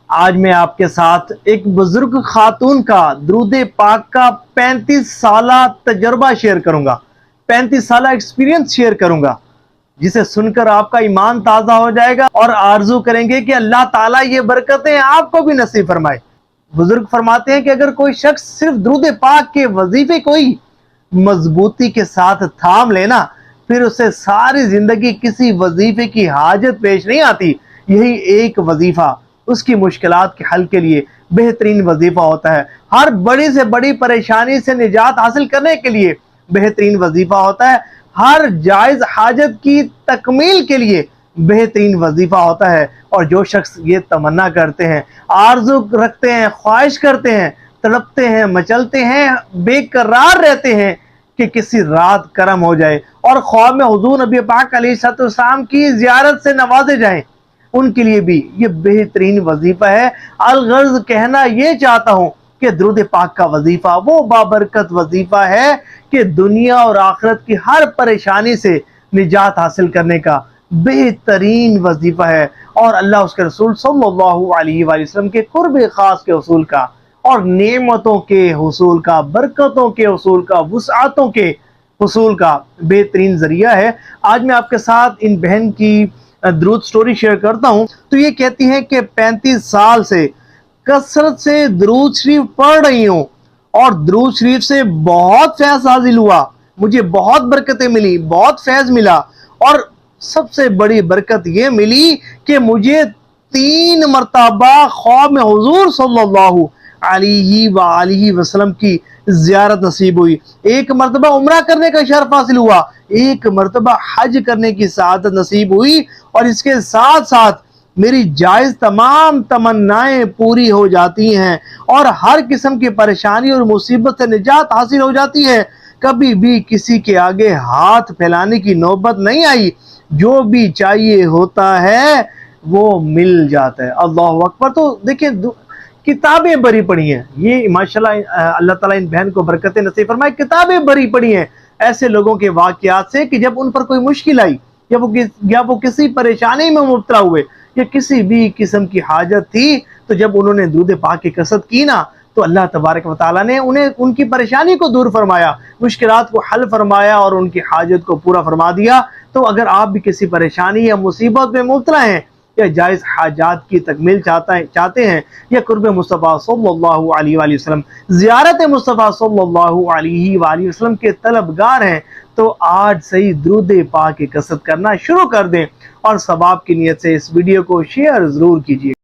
آج میں آپ کے ساتھ ایک بزرگ خاتون کا درود پاک کا 35 سالہ تجربہ شیئر کروں گا، 35 سالہ ایکسپیرینس شیئر کروں گا، جسے سن کر آپ کا ایمان تازہ ہو جائے گا اور آرزو کریں گے کہ اللہ تعالیٰ یہ برکتیں آپ کو بھی نصیب فرمائے۔ بزرگ فرماتے ہیں کہ اگر کوئی شخص صرف درود پاک کے وظیفے کو ہی مضبوطی کے ساتھ تھام لینا، پھر اسے ساری زندگی کسی وظیفے کی حاجت پیش نہیں آتی۔ یہی ایک وظیفہ اس کی مشکلات کے حل کے لیے بہترین وظیفہ ہوتا ہے، ہر بڑی سے بڑی پریشانی سے نجات حاصل کرنے کے لیے بہترین وظیفہ ہوتا ہے، ہر جائز حاجت کی تکمیل کے لیے بہترین وظیفہ ہوتا ہے۔ اور جو شخص یہ تمنا کرتے ہیں، آرزو رکھتے ہیں، خواہش کرتے ہیں، تڑپتے ہیں، مچلتے ہیں، بے قرار رہتے ہیں کہ کسی رات کرم ہو جائے اور خواب میں حضور نبی پاک علیہ السلام کی زیارت سے نوازے جائیں، ان کے لیے بھی یہ بہترین وظیفہ ہے۔ الغرض کہنا یہ چاہتا ہوں کہ درود پاک کا وظیفہ وہ بابرکت وظیفہ ہے کہ دنیا اور آخرت کی ہر پریشانی سے نجات حاصل کرنے کا بہترین وظیفہ ہے، اور اللہ اس کے رسول صلی اللہ علیہ وآلہ وسلم کے قرب خاص کے حصول کا اور نعمتوں کے حصول کا، برکتوں کے حصول کا، وسعتوں کے حصول کا بہترین ذریعہ ہے۔ آج میں آپ کے ساتھ ان بہن کی درود سٹوری شیئر کرتا ہوں۔ تو یہ کہتی ہیں کہ 35 سال سے کثرت سے درود شریف پڑھ رہی ہوں اور درود شریف سے بہت فیض حاصل ہوا، مجھے بہت برکتیں ملی، بہت فیض ملا، اور سب سے بڑی برکت یہ ملی کہ مجھے 3 مرتبہ خواب میں حضور صلی اللہ علیہ وآلہ وسلم کی زیارت نصیب ہوئی، 1 مرتبہ عمرہ کرنے کا شرف حاصل ہوا، 1 مرتبہ حج کرنے کی سعادت نصیب ہوئی، اور اس کے ساتھ ساتھ میری جائز تمام تمنائیں پوری ہو جاتی ہیں اور ہر قسم کی پریشانی اور مصیبت سے نجات حاصل ہو جاتی ہے۔ کبھی بھی کسی کے آگے ہاتھ پھیلانے کی نوبت نہیں آئی، جو بھی چاہیے ہوتا ہے وہ مل جاتا ہے۔ اللہ اکبر۔ تو دیکھیں، کتابیں بری پڑی ہیں، یہ ماشاءاللہ اللہ تعالیٰ ان بہن کو برکتیں نصیب فرمائے، کتابیں بری پڑی ہیں ایسے لوگوں کے واقعات سے کہ جب ان پر کوئی مشکل آئی یا وہ کسی پریشانی میں مبتلا ہوئے یا کسی بھی قسم کی حاجت تھی، تو جب انہوں نے درود پاک کی کثرت کی نا، تو اللہ تبارک و تعالیٰ نے انہیں ان کی پریشانی کو دور فرمایا، مشکلات کو حل فرمایا اور ان کی حاجت کو پورا فرما دیا۔ تو اگر آپ بھی کسی پریشانی یا مصیبت میں مبتلا ہیں یا جائز حاجات کی تکمیل چاہتے ہیں یا قرب مصطفیٰ صلی اللہ علیہ وآلہ وسلم، زیارت مصطفیٰ صلی اللہ علیہ وآلہ وسلم کے طلبگار ہیں، تو آج سے ہی درود پاک کی کثرت کرنا شروع کر دیں اور ثواب کی نیت سے اس ویڈیو کو شیئر ضرور کیجیے۔